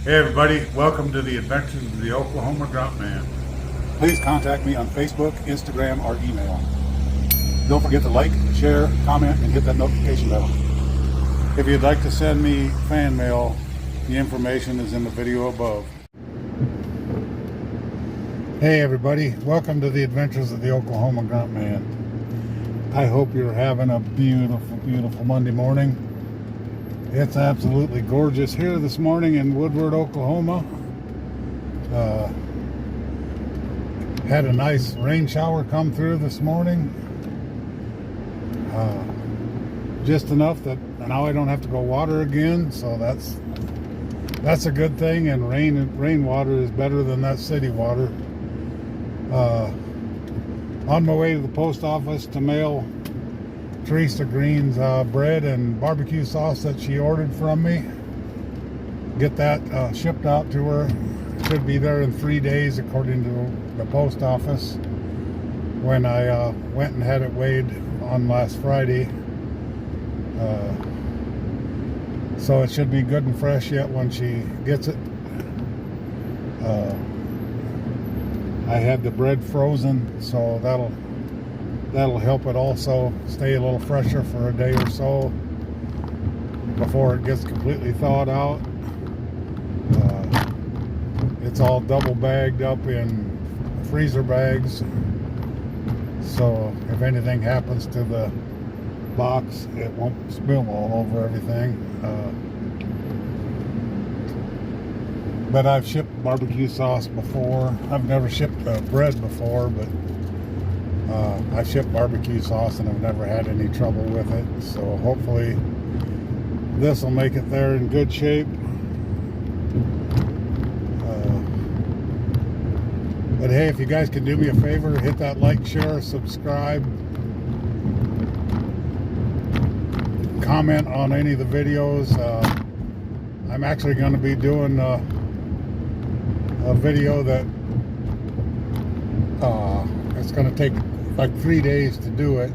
Hey everybody, welcome to the Adventures of the Oklahoma Gruntman. Please contact me on Facebook, Instagram, or email. Don't forget to like, share, comment, and hit that notification bell. If you'd like to send me fan mail, the information is in the video above. Hey everybody, welcome to the Adventures of the Oklahoma Gruntman. I hope you're having a beautiful, beautiful Monday morning. It's absolutely gorgeous here this morning in Woodward, Oklahoma. Had a nice rain shower come through this morning. Just enough that now I don't have to go water again, so that's a good thing. And rainwater is better than that city water. On my way to the post office to mail Teresa Green's bread and barbecue sauce that she ordered from me. Get that shipped out to her. Should be there in 3 days according to the post office. When I went and had it weighed on last Friday. So it should be good and fresh yet when she gets it. I had the bread frozen, so that'll help it also stay a little fresher for a day or so before it gets completely thawed out. It's all double bagged up in freezer bags, so if anything happens to the box, it won't spill all over everything. But I've shipped barbecue sauce before. I've never shipped bread before, but I shipped barbecue sauce and I've never had any trouble with it. So hopefully this will make it there in good shape. But hey, if you guys can do me a favor, hit that like, share, subscribe, comment on any of the videos. I'm actually going to be doing a video that it's going to take like 3 days to do it,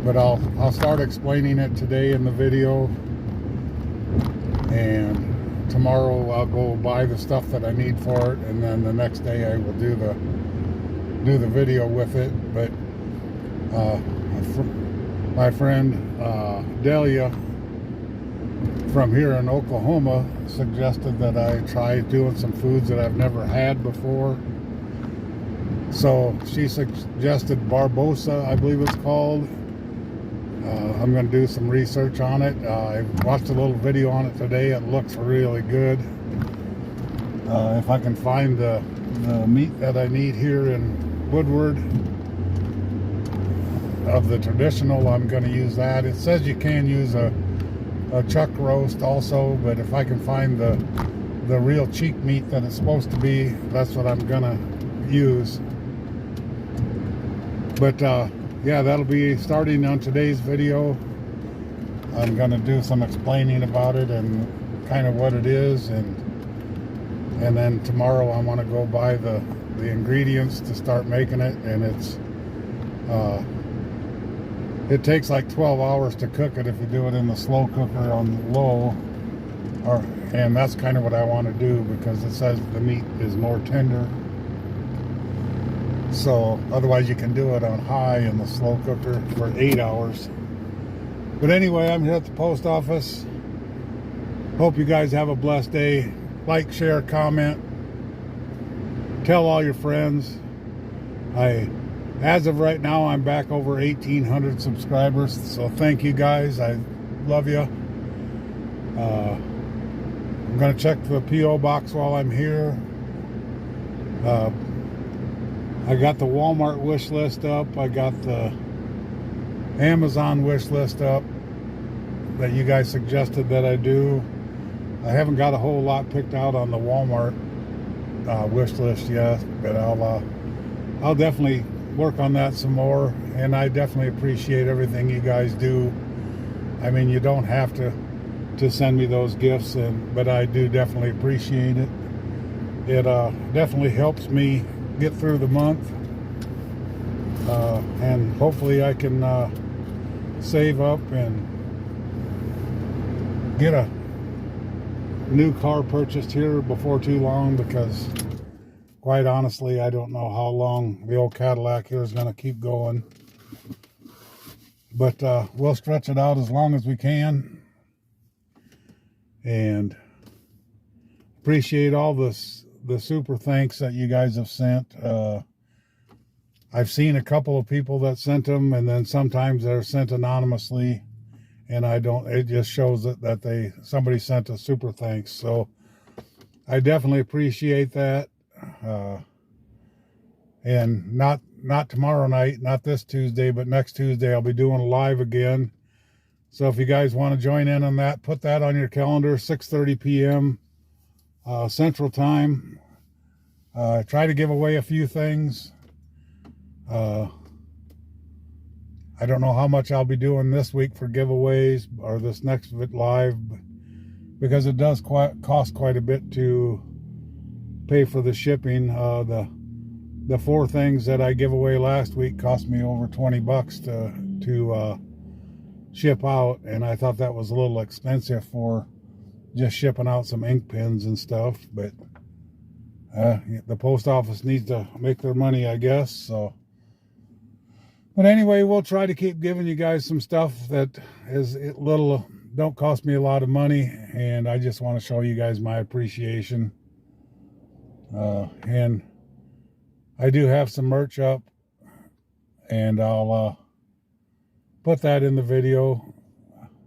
but I'll start explaining it today in the video, and tomorrow I'll go buy the stuff that I need for it, and then the next day I will do the video with it. But my friend Delia from here in Oklahoma suggested that I try doing some foods that I've never had before. So she suggested barbacoa, I believe it's called. I'm going to do some research on it. I watched a little video on it today. It looks really good. If I can find the meat that I need here in Woodward of the traditional, I'm going to use that. It says you can use a chuck roast also, but if I can find the real cheek meat that it's supposed to be, that's what I'm going to use. But yeah, that'll be starting on today's video. I'm going to do some explaining about it and kind of what it is, and then tomorrow I want to go buy the ingredients to start making it. And it takes like 12 hours to cook it if you do it in the slow cooker on low, and that's kind of what I want to do because it says the meat is more tender. So otherwise you can do it on high in the slow cooker for 8 hours. But anyway, I'm here at the post office. Hope you guys have a blessed day. Like, share, comment. Tell all your friends. As of right now, I'm back over 1,800 subscribers. So thank you guys. I love you. I'm going to check the P.O. box while I'm here. I got the Walmart wish list up. I got the Amazon wish list up that you guys suggested that I do. I haven't got a whole lot picked out on the Walmart wish list yet, but I'll definitely work on that some more. And I definitely appreciate everything you guys do. I mean, you don't have to send me those gifts, but I do definitely appreciate it. It definitely helps me get through the month, and hopefully I can save up and get new car purchased here before too long, because quite honestly, I don't know how long the old Cadillac here is going to keep going. But we'll stretch it out as long as we can. And appreciate all the super thanks that you guys have sent. I've seen a couple of people that sent them, and then sometimes they're sent anonymously, and it just shows that somebody sent a super thanks. So I definitely appreciate that. And not tomorrow night, not this Tuesday, but next Tuesday I'll be doing a live again. So if you guys want to join in on that, put that on your calendar, 6:30 p.m. Central Time. Try to give away a few things. I don't know how much I'll be doing this week for giveaways or this next live, because it does cost quite a bit to pay for the shipping. The 4 things that I give away last week cost me over $20 to ship out, and I thought that was a little expensive for just shipping out some ink pens and stuff. But the post office needs to make their money, I guess. So, but anyway, we'll try to keep giving you guys some stuff that is don't cost me a lot of money, and I just want to show you guys my appreciation. And I do have some merch up, and I'll put that in the video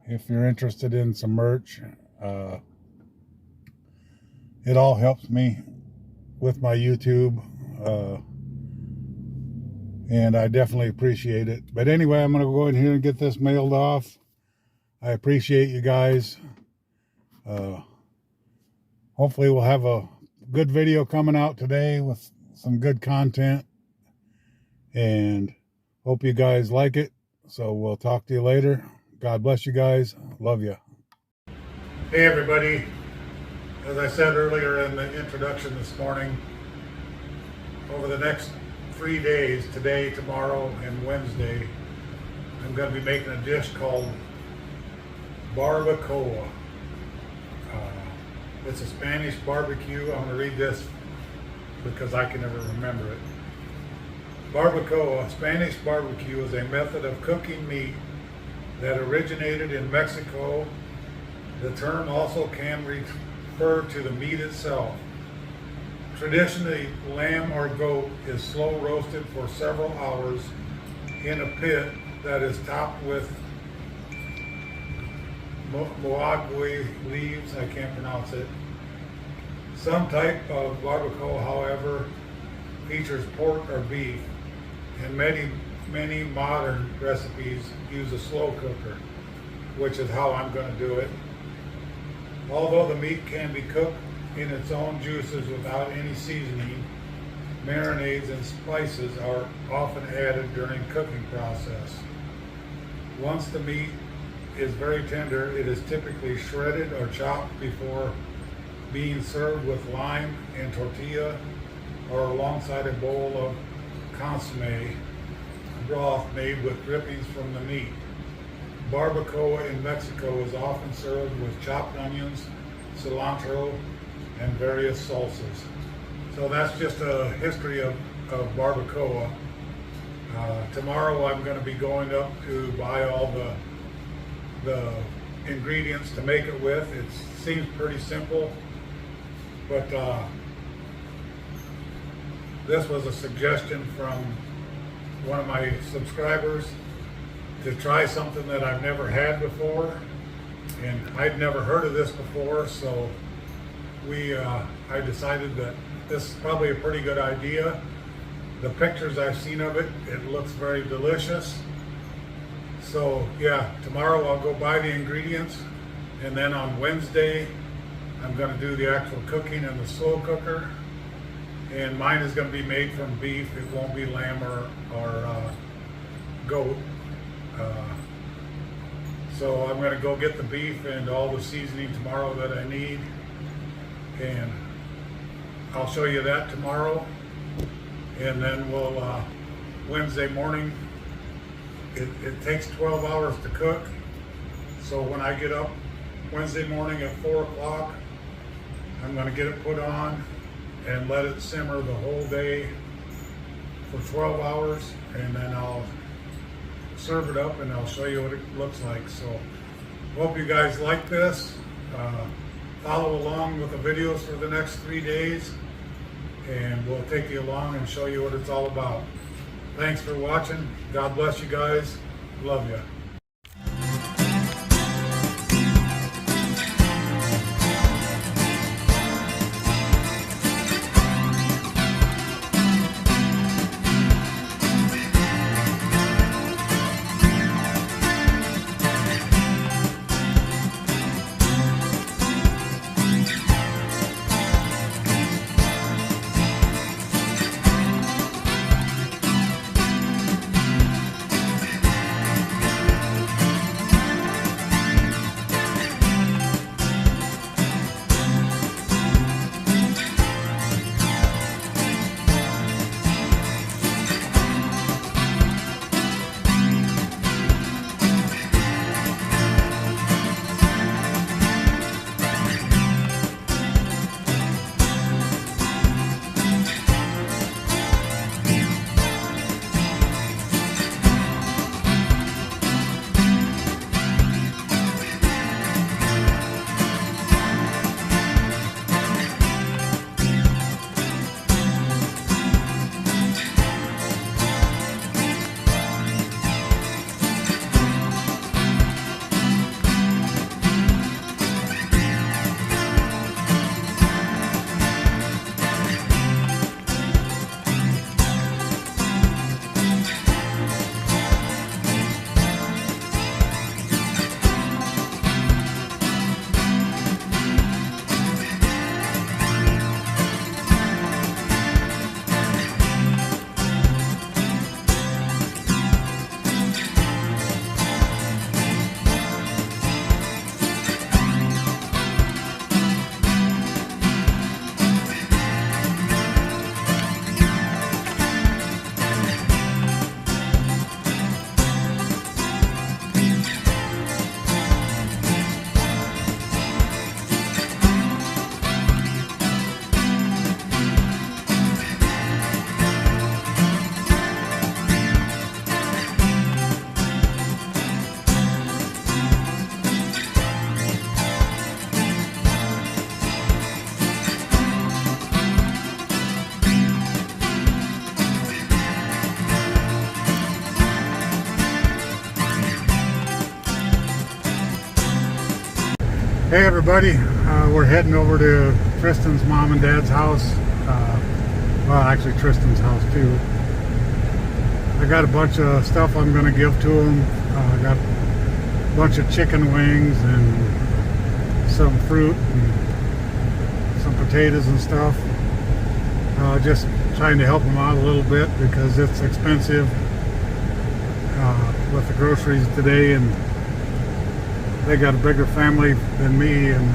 if you're interested in some merch. It all helps me with my YouTube, and I definitely appreciate it. But anyway, I'm going to go in here and get this mailed off. I appreciate you guys. Hopefully we'll have a good video coming out today with some good content, and hope you guys like it. So we'll talk to you later. God bless you guys. Love you. Hey everybody. As I said earlier in the introduction this morning, over the next 3 days, today, tomorrow, and Wednesday, I'm going to be making a dish called barbacoa. It's a Spanish barbecue. I'm going to read this because I can never remember it. Barbacoa, Spanish barbecue, is a method of cooking meat that originated in Mexico. The term also can refer to the meat itself. Traditionally, lamb or goat is slow roasted for several hours in a pit that is topped with moagui leaves. I can't pronounce it. Some type of barbacoa, however, features pork or beef, and many modern recipes use a slow cooker, which is how I'm going to do it. Although the meat can be cooked in its own juices without any seasoning, marinades and spices are often added during cooking process. Once the meat is very tender, it is typically shredded or chopped before being served with lime and tortilla, or alongside a bowl of consommé broth made with drippings from the meat. Barbacoa in Mexico is often served with chopped onions, cilantro, and various salsas. So that's just a history of barbacoa. Tomorrow I'm going to be going up to buy all the ingredients to make it with. It seems pretty simple, but this was a suggestion from one of my subscribers to try something that I've never had before, and I'd never heard of this before, so I decided that this is probably a pretty good idea. The pictures I've seen of it, it looks very delicious. So yeah, tomorrow I'll go buy the ingredients, and then on Wednesday I'm going to do the actual cooking in the slow cooker. And mine is going to be made from beef. It won't be lamb or goat. So I'm going to go get the beef and all the seasoning tomorrow that I need, and I'll show you that tomorrow. And then we'll Wednesday morning, it takes 12 hours to cook, so when I get up Wednesday morning at 4 o'clock, going to get it put on and let it simmer the whole day for 12 hours, and then I'll serve it up and I'll show you what it looks like. So hope you guys like this. Follow along with the videos for the next 3 days, and we'll take you along and show you what it's all about. Thanks for watching. God bless you guys. Love you. Hey everybody, we're heading over to Tristan's mom and dad's house. Well, actually Tristan's house too. I got a bunch of stuff I'm going to give to them. I got a bunch of chicken wings and some fruit and some potatoes and stuff. Just trying to help them out a little bit because it's expensive with the groceries today, and they got a bigger family than me, and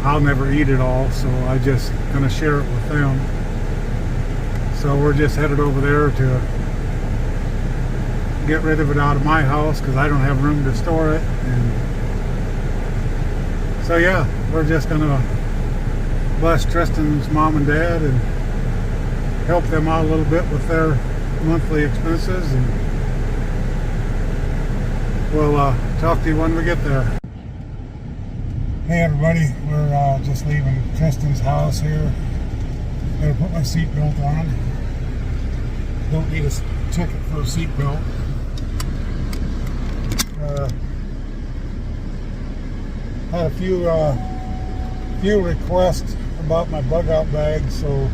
I'll never eat it all, so I just gonna share it with them. So we're just headed over there to get rid of it out of my house because I don't have room to store it. And so yeah, we're just gonna bless Tristan's mom and dad and help them out a little bit with their monthly expenses, and we'll talk to you when we get there. Hey everybody, we're just leaving Tristan's house here. Gotta put my seatbelt on. Don't need a ticket for a seatbelt. Had a few requests about my bug out bag, so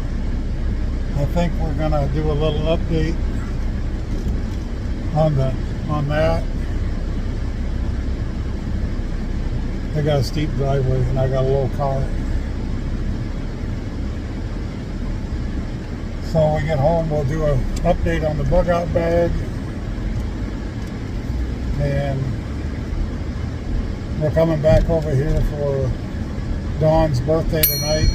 I think we're gonna do a little update on that. I got a steep driveway and I got a little car. So when we get home, we'll do an update on the bug out bag, and we're coming back over here for Dawn's birthday tonight.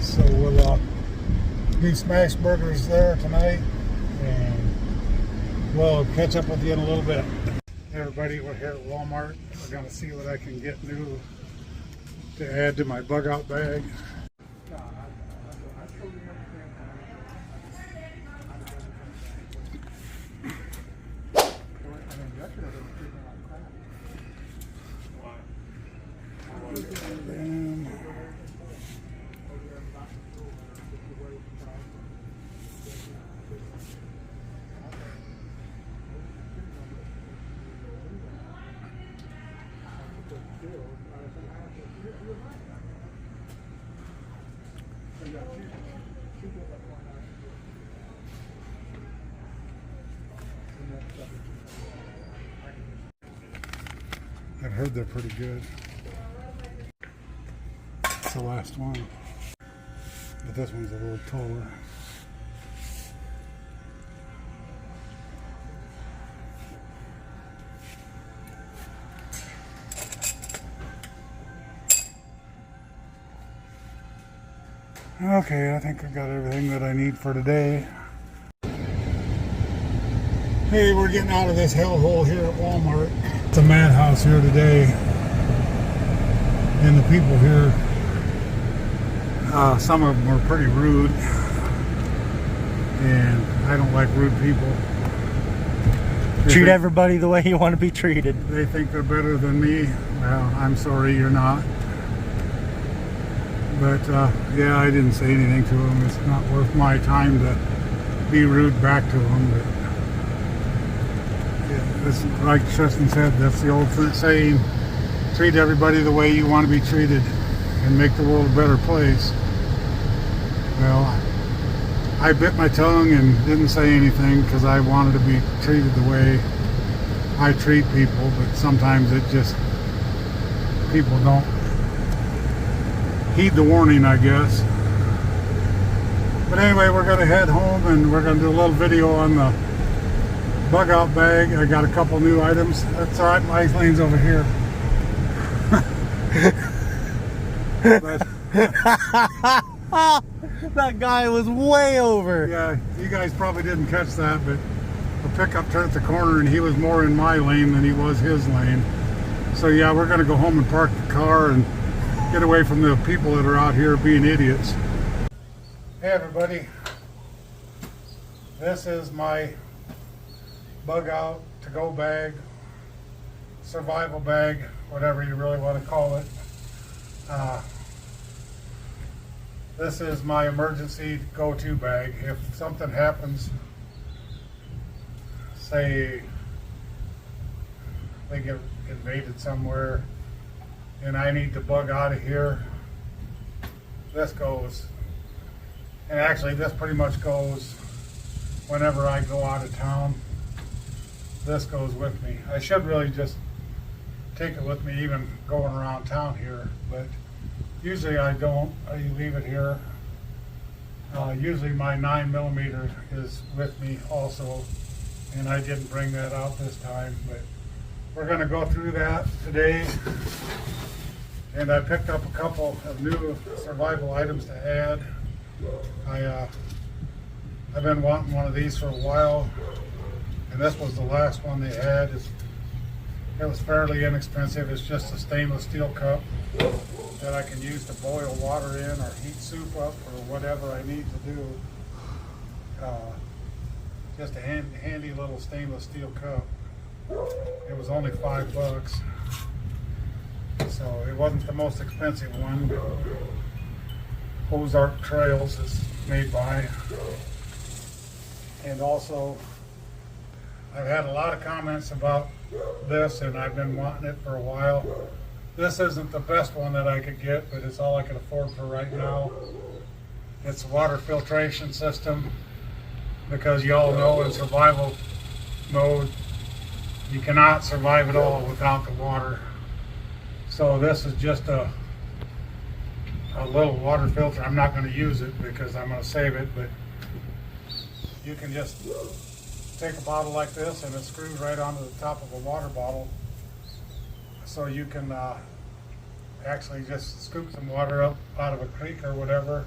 So we'll do smash burgers there tonight, and we'll catch up with you in a little bit. Hey everybody, we're here at Walmart. We're going to see what I can get new to add to my bug out bag. I've heard they're pretty good. It's the last one, but this one's a little taller. Okay, I think I got everything that I need for today. Hey, we're getting out of this hellhole here at Walmart. It's a madhouse here today. And the people here, some of them are pretty rude. And I don't like rude people. Treat everybody the way you want to be treated. They think they're better than me. Well, I'm sorry, you're not. But yeah, I didn't say anything to them. It's not worth my time to be rude back to them. But yeah, this, like Tristan said, that's the old saying: treat everybody the way you want to be treated, and make the world a better place. Well, I bit my tongue and didn't say anything because I wanted to be treated the way I treat people. But sometimes it just, people don't heed the warning, I guess. But anyway, we're going to head home and we're going to do a little video on the bug out bag. I got a couple new items. That's alright, my lane's over here. But, That guy was way over. yeah, you guys probably didn't catch that, but the pickup turned the corner and he was more in my lane than he was his lane. So yeah, we're going to go home and park the car and get away from the people that are out here being idiots. Hey everybody, this is my bug out to go bag, survival bag, whatever you really want to call it. This is my emergency go-to bag. If something happens, say they get invaded somewhere and I need to bug out of here, this goes. And actually this pretty much goes whenever I go out of town. This goes with me. I should really just take it with me even going around town here, but usually I don't. I leave it here. Usually my 9mm is with me also, and I didn't bring that out this time, but we're going to go through that today. And I picked up a couple of new survival items to add. I've been wanting one of these for a while, and this was the last one they had. It was fairly inexpensive. It's just a stainless steel cup that I can use to boil water in or heat soup up or whatever I need to do. Just a handy little stainless steel cup. It was only $5, so it wasn't the most expensive one. Ozark Trails is made by. And also, I've had a lot of comments about this, and I've been wanting it for a while. This isn't the best one that I could get, but it's all I can afford for right now. It's a water filtration system, because you all know in survival mode, you cannot survive at all without the water. So this is just a little water filter. I'm not going to use it because I'm going to save it, but you can just take a bottle like this and it screws right onto the top of a water bottle. So you can actually just scoop some water up out of a creek or whatever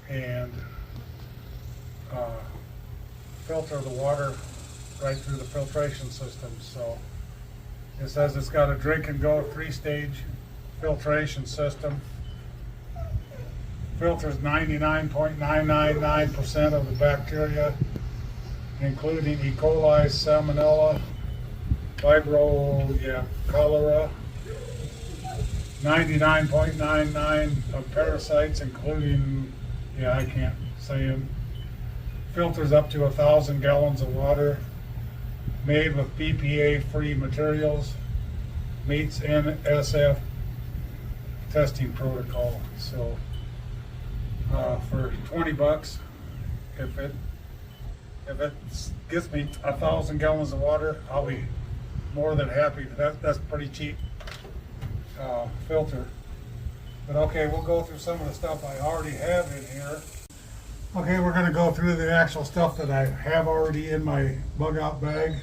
and filter the water right through the filtration system. So it says it's got a drink and go 3-stage filtration system. Filters 99.999% of the bacteria, including E. coli, salmonella, cholera, 99.99 of parasites, including, I can't say them. Filters up to 1,000 gallons of water, made with BPA-free materials, meets NSF testing protocol. So for 20 bucks, if it gets me 1,000 gallons of water, I'll be more than happy. That's pretty cheap filter. But okay, we'll go through some of the stuff I already have in here. Okay, we're going to go through the actual stuff that I have already in my bug out bag.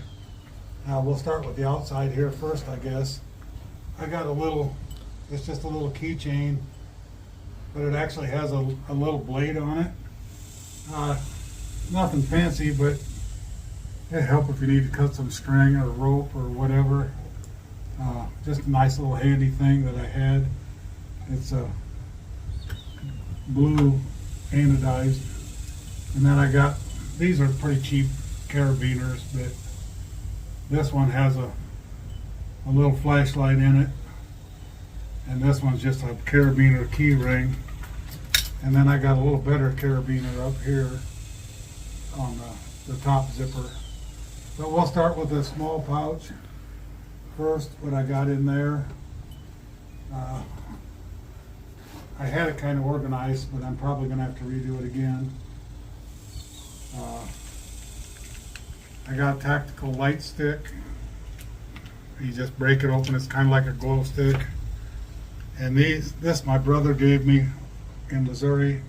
We'll start with the outside here first, I guess. I got it's just a little keychain, but it actually has a little blade on it. Nothing fancy, but it'll help if you need to cut some string or rope or whatever. Just a nice little handy thing that I had. It's a blue anodized. And then I got, these are pretty cheap carabiners, but this one has a little flashlight in it. And this one's just a carabiner key ring. And then I got a little better carabiner up here on the top zipper. But we'll start with the small pouch first, what I got in there. I had it kind of organized, but I'm probably going to have to redo it again. I got a tactical light stick. You just break it open, it's kind of like a glow stick. And this my brother gave me in Missouri.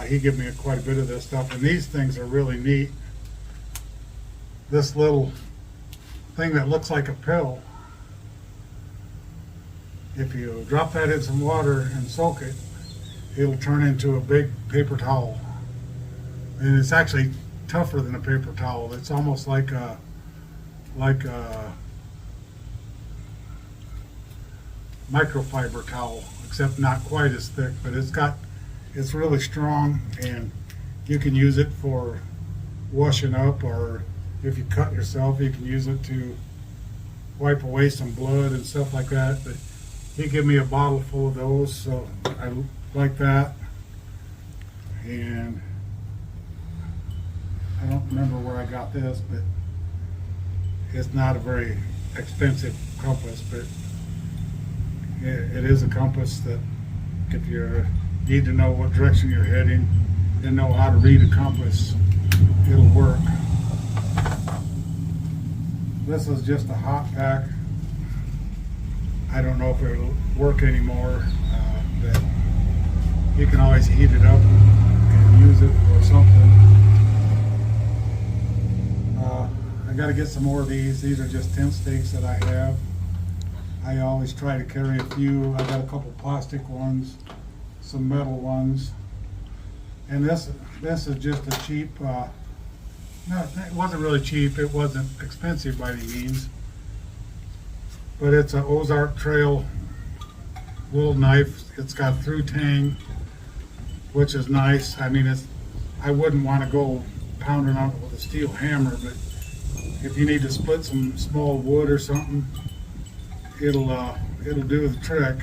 He gave me quite a bit of this stuff, and these things are really neat. This little thing that looks like a pill, if you drop that in some water and soak it, it'll turn into a big paper towel. And it's actually tougher than a paper towel. It's almost like a microfiber towel, except not quite as thick, but it's really strong, and you can use it for washing up, or if you cut yourself, you can use it to wipe away some blood and stuff like that. But he gave me a bottle full of those, so I like that. And I don't remember where I got this, but it's not a very expensive compass, but it is a compass that if you need to know what direction you're heading and know how to read a compass, it'll work. This is just a hot pack. I don't know if it'll work anymore, but you can always heat it up and use it for something. I got to get some more of these. These are just tent stakes that I have. I always try to carry a few. I got a couple plastic ones, some metal ones, and this is just a cheap. No, it wasn't really cheap. It wasn't expensive by any means, but it's an Ozark Trail little knife. It's got through tang, which is nice. I mean, I wouldn't want to go pounding on it with a steel hammer, but if you need to split some small wood or something, it'll do the trick.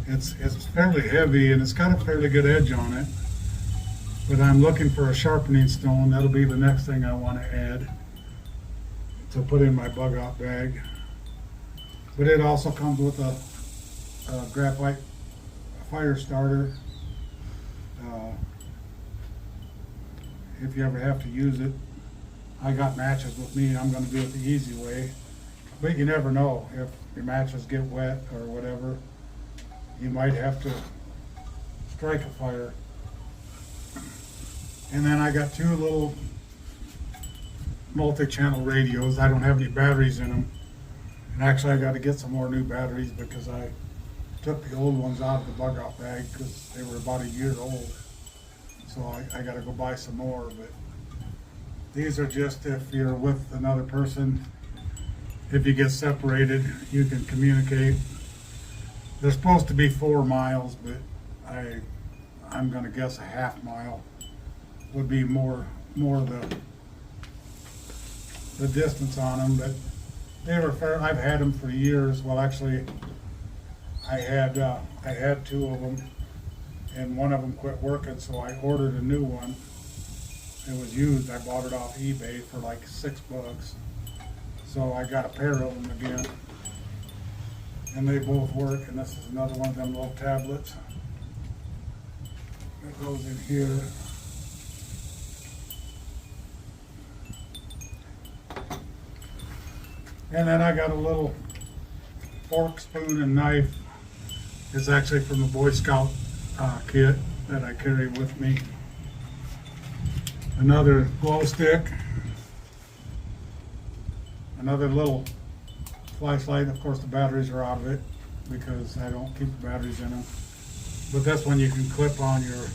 It's fairly heavy, and it's got a fairly good edge on it. But I'm looking for a sharpening stone. That'll be the next thing I want to add to put in my bug out bag. But it also comes with a graphite fire starter. If you ever have to use it. I got matches with me. I'm going to do it the easy way. But you never know. If your matches get wet or whatever, you might have to strike a fire. And then I got two little multi-channel radios. I don't have any batteries in them. And actually I got to get some more new batteries because I took the old ones out of the bug out bag because they were about a year old. So I got to go buy some more. But these are just if you're with another person if you get separated, you can communicate. They're supposed to be 4 miles, but I'm gonna guess a half mile would be more the distance on them. But they were fair. I've had them for years. Well, actually, I had 2 of them, and one of them quit working, so I ordered a new one. It was used. I bought it off eBay for like $6. So I got a pair of them again, and they both work. And this is another one of them little tablets that goes in here. And then I got a little fork, spoon, and knife. It's actually from the Boy Scout kit that I carry with me. Another glow stick. Another little flashlight. Of course, the batteries are out of it because I don't keep the batteries in them. But this one you can clip on your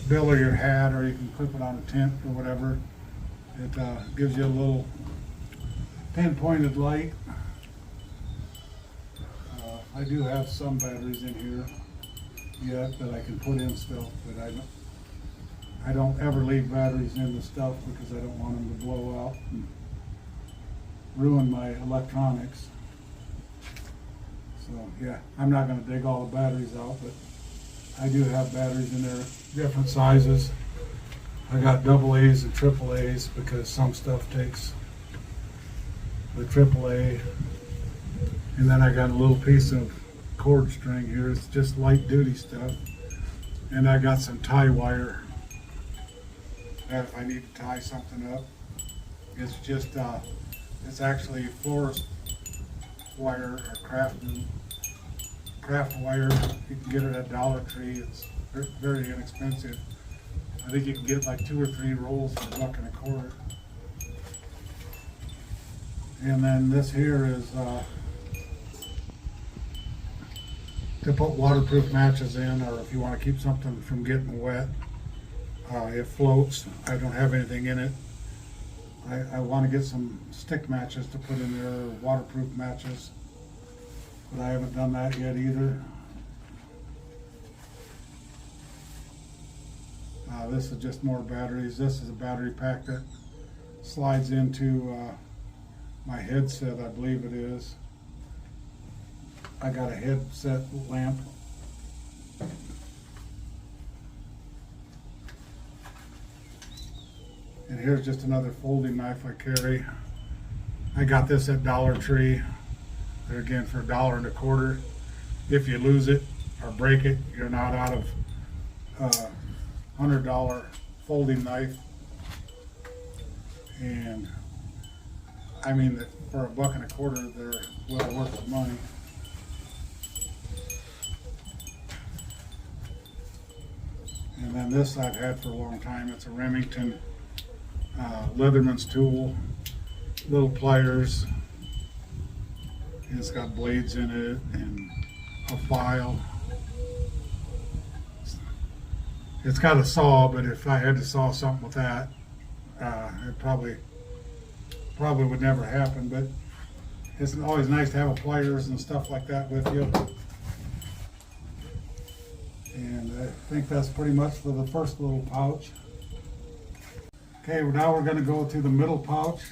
bill or your hat, or you can clip it on a tent or whatever. It gives you a little pinpointed light. I do have some batteries in here yet that I can put in still, but I don't ever leave batteries in the stuff because I don't want them to blow out and ruin my electronics. So yeah, I'm not going to dig all the batteries out, but I do have batteries in there, different sizes. I got AA's and AAA's because some stuff takes the AAA. And then I got a little piece of cord string here. It's just light duty stuff. And I got some tie wire that if I need to tie something up. It's just, it's actually florist wire or craft wire. You can get it at Dollar Tree. It's very inexpensive. I think you can get like 2 or 3 rolls for $1.25. And then this here is to put waterproof matches in, or if you want to keep something from getting wet. It floats. I don't have anything in it. I want to get some stick matches to put in there, waterproof matches, but I haven't done that yet either. This is just more batteries. This is a battery pack that slides into my headset, I believe it is. I got a headset lamp. And here's just another folding knife I carry. I got this at Dollar Tree. There again for $1.25. If you lose it or break it, you're not out of $100 folding knife. And I mean, for $1.25, they're well worth the money. And then this I've had for a long time. It's a Remington Leatherman's tool, little pliers. And it's got blades in it and a file. It's got a saw, but if I had to saw something with that, it probably would never happen. But it's always nice to have pliers and stuff like that with you. And I think that's pretty much for the first little pouch. Okay, now we're going to go to the middle pouch.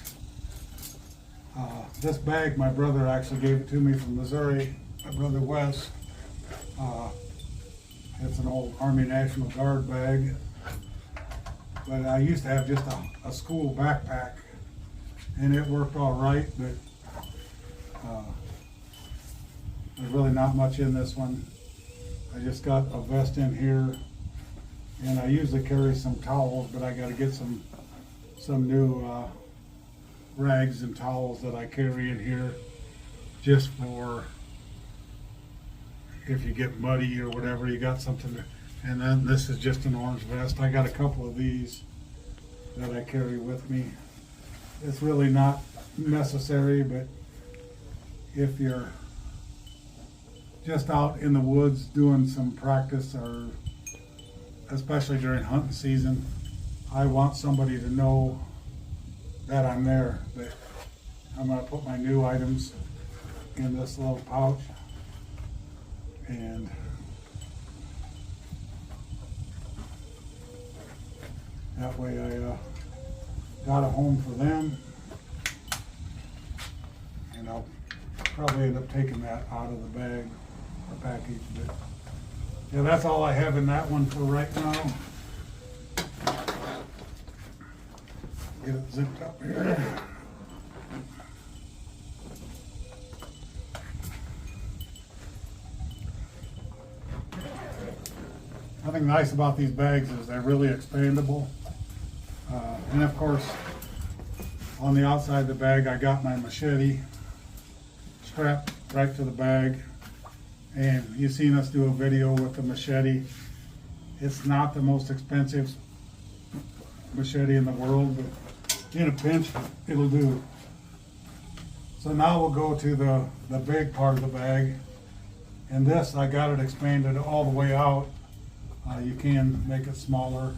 This bag, my brother actually gave it to me from Missouri, my brother Wes. It's an old Army National Guard bag. But I used to have just a school backpack, and it worked all right, but there's really not much in this one. I just got a vest in here, and I usually carry some towels, but I got to get some new rags and towels that I carry in here just for if you get muddy or whatever, you got something to. And then this is just an orange vest. I got a couple of these that I carry with me. It's really not necessary, but if you're just out in the woods doing some practice, or especially during hunting season, I want somebody to know that I'm there. But I'm going to put my new items in this little pouch, and that way I got a home for them, and I'll probably end up taking that out of the bag or package. But yeah, that's all I have in that one for right now. Get it zipped up here. Nothing nice about these bags is they're really expandable. And of course, on the outside of the bag, I got my machete strapped right to the bag. And you've seen us do a video with the machete. It's not the most expensive machete in the world, but in a pinch, it'll do. So now we'll go to the big part of the bag. And this, I got it expanded all the way out. You can make it smaller,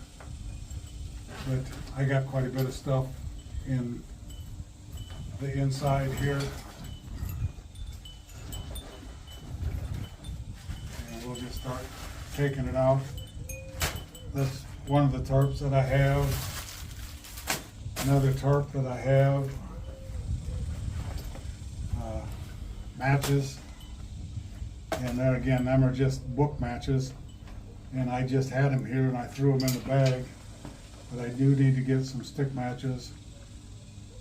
but I got quite a bit of stuff in the inside here. And we'll just start taking it out. That's one of the tarps that I have. Another tarp that I have. Matches. And then again, them are just book matches. And I just had them here and I threw them in the bag. But I do need to get some stick matches.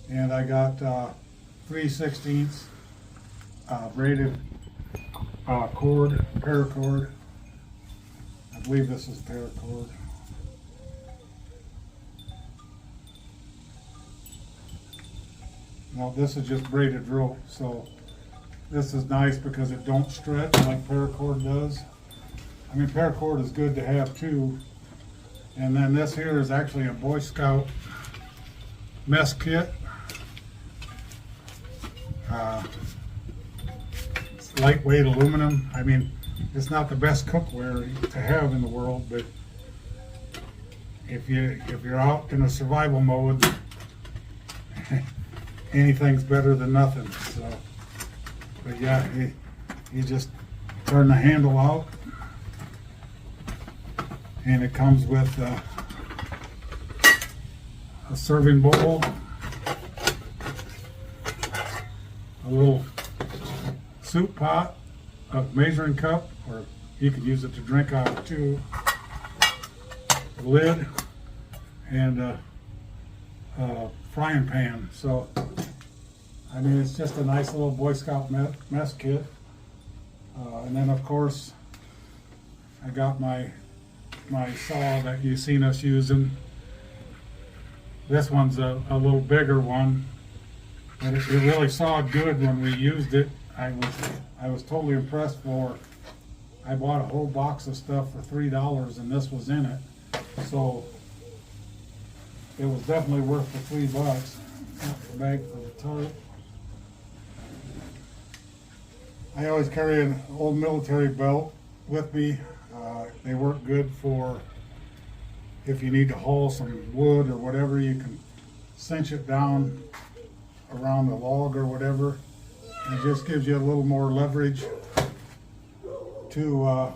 And I got 3/16 braided cord, paracord. I believe this is paracord. Now this is just braided rope, so this is nice because it don't stretch like paracord does. I mean, paracord is good to have too. And then this here is actually a Boy Scout mess kit. It's lightweight aluminum. I mean, it's not the best cookware to have in the world, but if you're out in a survival mode, anything's better than nothing. So, but yeah, you just turn the handle out. And it comes with a serving bowl, a little soup pot, a measuring cup, or you could use it to drink out of too, a lid, and a frying pan. So, I mean, it's just a nice little Boy Scout mess kit. And then, of course, I got my saw that you've seen us using. This one's a little bigger one, but it really sawed good when we used it. I was totally impressed. I bought a whole box of stuff for $3 and this was in it, so it was definitely worth the $3. The bag for the tarp. I always carry an old military belt with me. They work good for if you need to haul some wood or whatever. You can cinch it down around the log or whatever. It just gives you a little more leverage to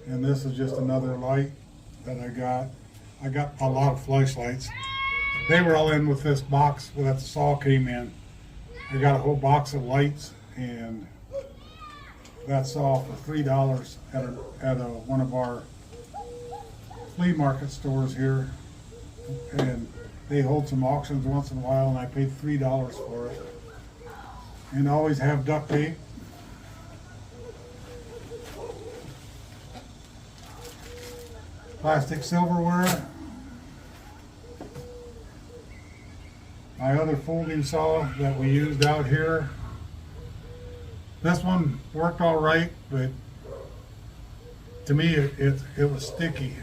and this is just another light that I got. I got a lot of flashlights. They were all in with this box that the saw came in. I got a whole box of lights, and that saw for $3 at one of our flea market stores here, and they hold some auctions once in a while, and I paid $3 for it. And I always have duct tape. Plastic silverware. My other folding saw that we used out here. This one worked all right, but to me it was sticky.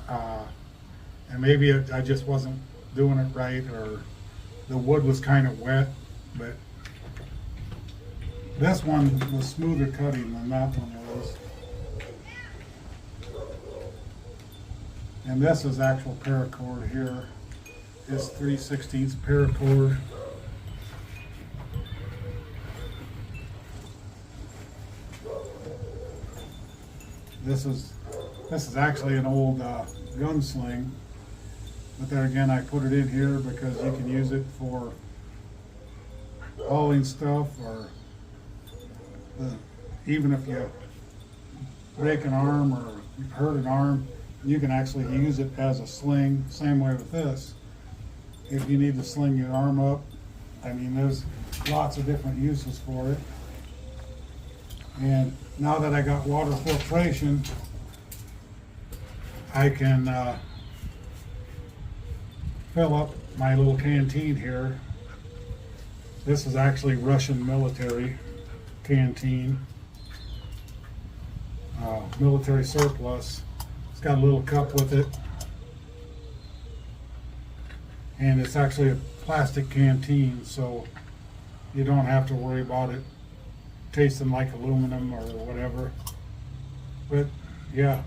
And maybe I just wasn't doing it right, or the wood was kind of wet, but this one was smoother cutting than that one was. And this is actual paracord here. is 3/16 paracord. This is actually an old gunsling, but there again I put it in here because you can use it for hauling stuff, or even if you break an arm or hurt an arm, you can actually use it as a sling. Same way with this. If you need to sling your arm up, I mean, there's lots of different uses for it. And now that I got water filtration, I can fill up my little canteen here. This is actually Russian military canteen, military surplus. It's got a little cup with it, and it's actually a plastic canteen, so you don't have to worry about it tasting like aluminum or whatever. But yeah,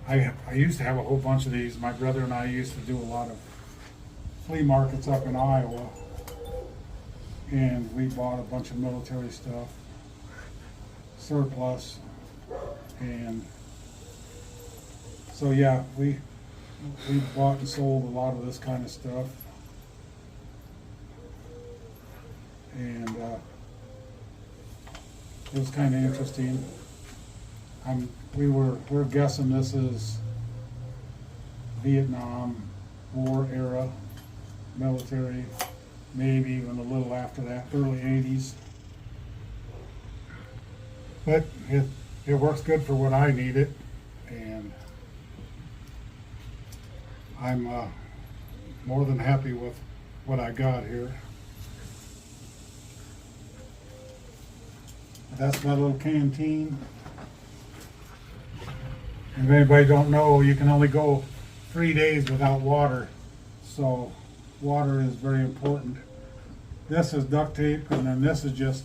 I used to have a whole bunch of these. My brother and I used to do a lot of flea markets up in Iowa, and we bought a bunch of military stuff, surplus, and so yeah, we bought and sold a lot of this kind of stuff, and it was kind of interesting. We're guessing this is Vietnam War era military, maybe even a little after that, early 80s. But it works good for what I need it, and I'm more than happy with what I got here. That's my little canteen. And if anybody don't know, you can only go 3 days without water, so water is very important. This is duct tape, and then this is just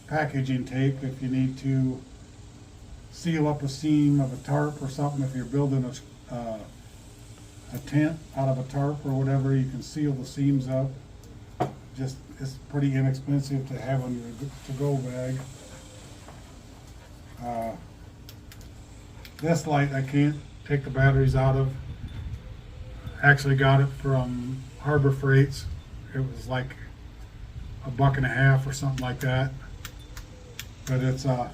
packaging tape if you need to seal up a seam of a tarp or something. If you're building a tent out of a tarp or whatever, you can seal the seams up. Just, it's pretty inexpensive to have on your to-go bag. This light I can't take the batteries out of. Actually got it from Harbor Freights. It was like $1.50 or something like that. But it's a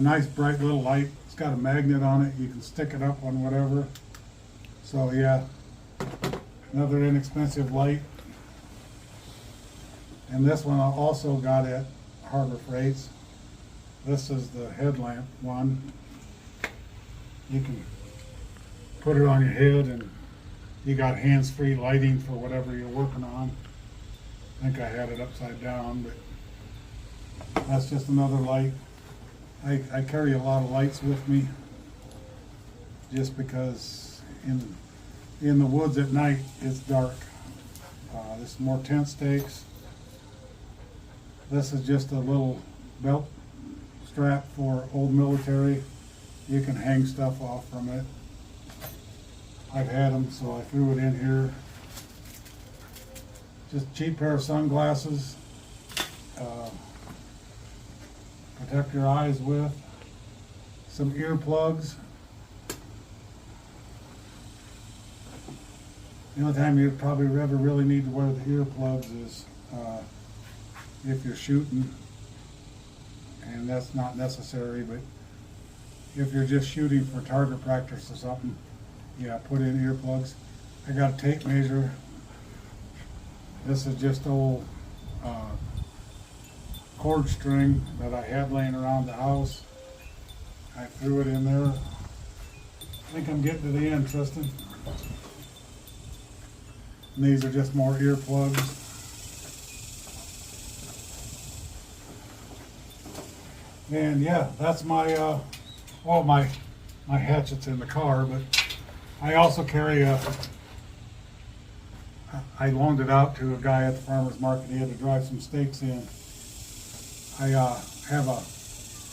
nice bright little light. It's got a magnet on it. You can stick it up on whatever. So yeah, another inexpensive light. And this one I also got at Harbor Freights. This is the headlamp one. You can put it on your head, and you got hands-free lighting for whatever you're working on. I think I had it upside down, but that's just another light. I carry a lot of lights with me just because in the woods at night it's dark. This is more tent stakes. This is just a little belt strap for old military. You can hang stuff off from it. I've had them, so I threw it in here. Just a cheap pair of sunglasses. Protect your eyes with. Some earplugs. The only time you probably ever really need to wear the earplugs is if you're shooting, and that's not necessary, but if you're just shooting for target practice or something, yeah, put in earplugs. I got a tape measure. This is just old cord string that I had laying around the house. I threw it in there. I think I'm getting to the end, Tristan. And these are just more earplugs. And yeah, that's my well, my hatchet's in the car, but I also carry I loaned it out to a guy at the farmer's market. He had to drive some stakes in. I have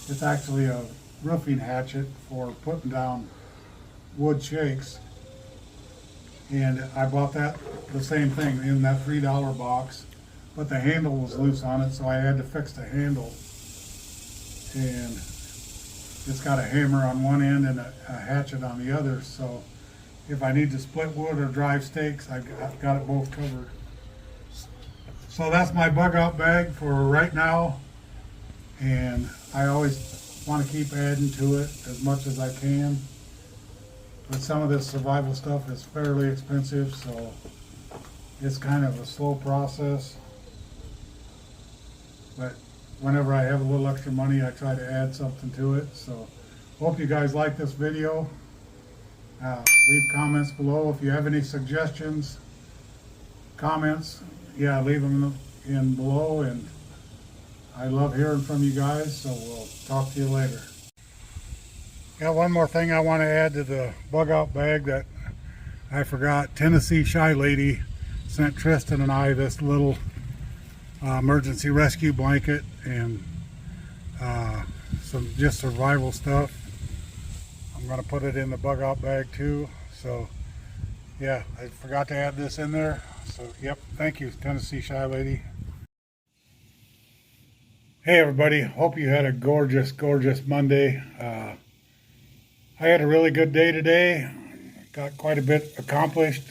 it's actually a roofing hatchet for putting down wood shakes. And I bought that, the same thing, in that $3 box, but the handle was loose on it, so I had to fix the handle. And it's got a hammer on one end and a hatchet on the other, so if I need to split wood or drive stakes, I've got it both covered. So that's my bug out bag for right now, and I always want to keep adding to it as much as I can. But some of this survival stuff is fairly expensive, so it's kind of a slow process. But whenever I have a little extra money, I try to add something to it. So hope you guys like this video. Leave comments below if you have any suggestions, comments. Yeah, leave them in below, and I love hearing from you guys, so we'll talk to you later. Got one more thing I want to add to the bug out bag that I forgot. Tennessee Shy Lady sent Tristan and I this little emergency rescue blanket and some just survival stuff. I'm going to put it in the bug out bag too. So yeah, I forgot to add this in there. So yep, thank you, Tennessee Shy Lady. Hey everybody, hope you had a gorgeous Monday. I had a really good day today. Got quite a bit accomplished.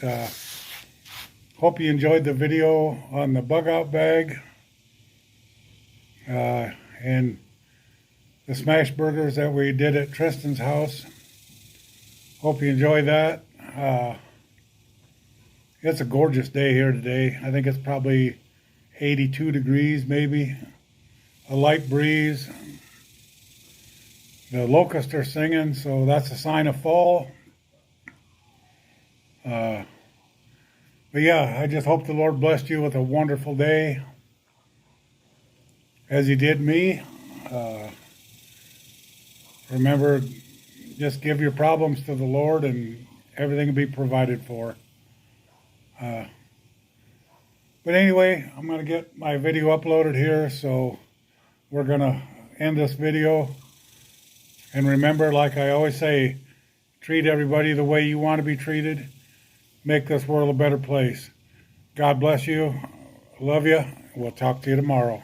Hope you enjoyed the video on the bug out bag and the smash burgers that we did at Tristan's house. Hope you enjoy that. It's a gorgeous day here today. I think it's probably 82 degrees maybe. A light breeze. The locusts are singing, so that's a sign of fall. But yeah, I just hope the Lord blessed you with a wonderful day, as He did me. Remember, just give your problems to the Lord and everything will be provided for. But anyway, I'm going to get my video uploaded here, so we're going to end this video. And remember, like I always say, treat everybody the way you want to be treated. Make this world a better place. God bless you. Love you. We'll talk to you tomorrow.